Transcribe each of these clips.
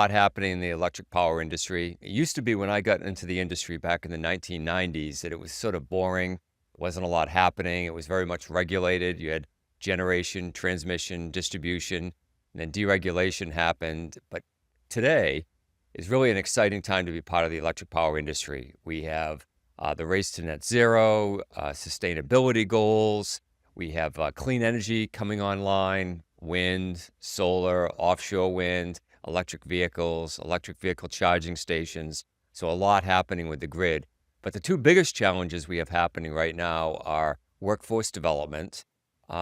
lot happening in the electric power industry. It used to be when I got into the industry back in the 1990s that it was sort of boring. Wasn't a lot happening. It was very much regulated. You had generation, transmission, distribution, and then deregulation happened. But today is really an exciting time to be part of the electric power industry. We have the race to net zero, sustainability goals. We have clean energy coming online, wind, solar, offshore wind, electric vehicles, electric vehicle charging stations. So a lot happening with the grid. But the two biggest challenges we have happening right now are workforce development.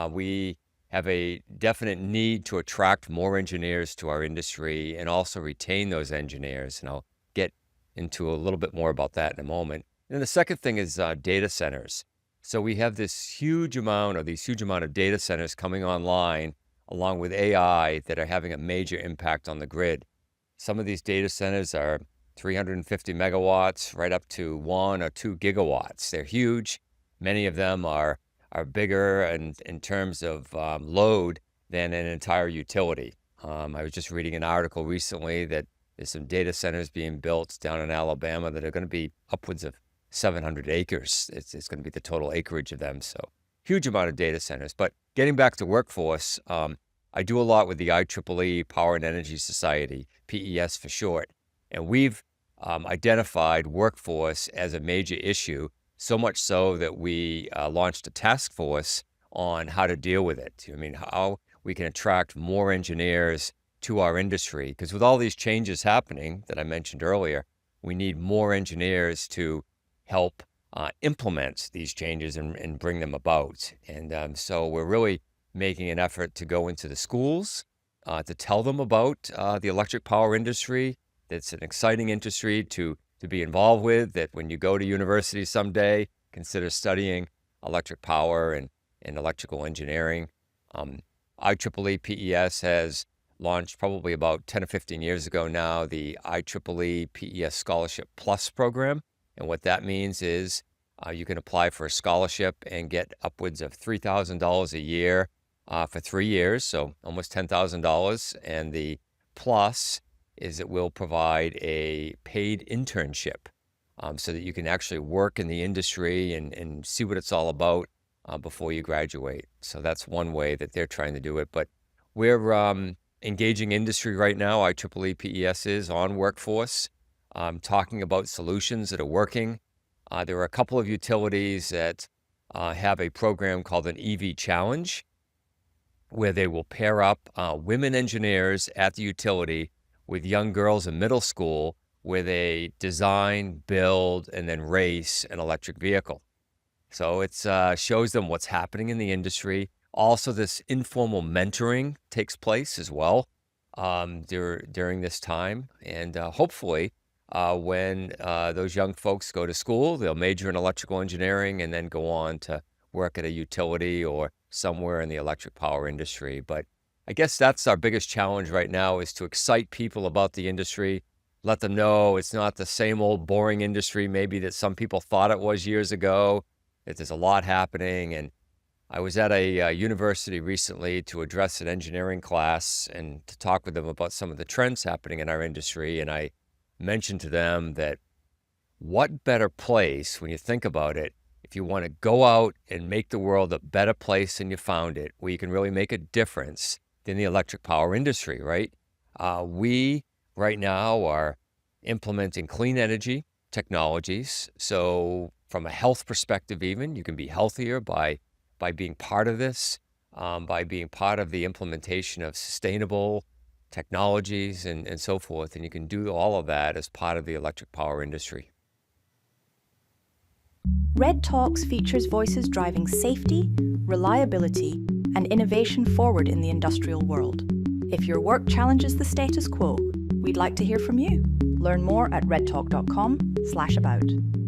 We have a definite need to attract more engineers to our industry and also retain those engineers. And I'll get into a little bit more about that in a moment. And the second thing is data centers. So we have these huge amount of data centers coming online along with AI that are having a major impact on the grid. Some of these data centers are 350 megawatts right up to 1 or 2 gigawatts. They're huge. Many of them are bigger and in terms of load than an entire utility. I was just reading an article recently that there's some data centers being built down in Alabama that are going to be upwards of 700 acres. It's going to be the total acreage of them. So huge amount of data centers. But getting back to workforce, I do a lot with the IEEE Power Energy Society, PES for short. And we've identified workforce as a major issue, so much so that we launched a task force on how to deal with it. I mean, how we can attract more engineers to our industry. Because with all these changes happening that I mentioned earlier, we need more engineers to help implement these changes and bring them about. And so we're really making an effort to go into the schools to tell them about the electric power industry. It's an exciting industry to be involved with, that when you go to university someday, consider studying electric power and electrical engineering. IEEE PES has launched probably about 10 or 15 years ago now the IEEE PES Scholarship Plus program. And what that means is you can apply for a scholarship and get upwards of $3,000 a year for 3 years, so almost $10,000. And the plus is it will provide a paid internship so that you can actually work in the industry and see what it's all about before you graduate. So that's one way that they're trying to do it. But we're engaging industry right now. IEEE PES is on workforce, talking about solutions that are working. There are a couple of utilities that have a program called an EV Challenge, where they will pair up women engineers at the utility with young girls in middle school, where they design, build, and then race an electric vehicle. So it shows them what's happening in the industry. Also, this informal mentoring takes place as well during this time. And hopefully, when those young folks go to school, they'll major in electrical engineering and then go on to work at a utility or somewhere in the electric power industry. But I guess that's our biggest challenge right now, is to excite people about the industry, let them know it's not the same old boring industry maybe that some people thought it was years ago, that there's a lot happening. And I was at a university recently to address an engineering class and to talk with them about some of the trends happening in our industry. And I mentioned to them that what better place, when you think about it, if you want to go out and make the world a better place than you found it, where you can really make a difference, than the electric power industry, right? We right now are implementing clean energy technologies. So from a health perspective even, you can be healthier by being part of this, by being part of the implementation of sustainable technologies and so forth. And you can do all of that as part of the electric power industry. Red Talks features voices driving safety, reliability, and innovation forward in the industrial world. If your work challenges the status quo, we'd like to hear from you. Learn more at redtalk.com/about.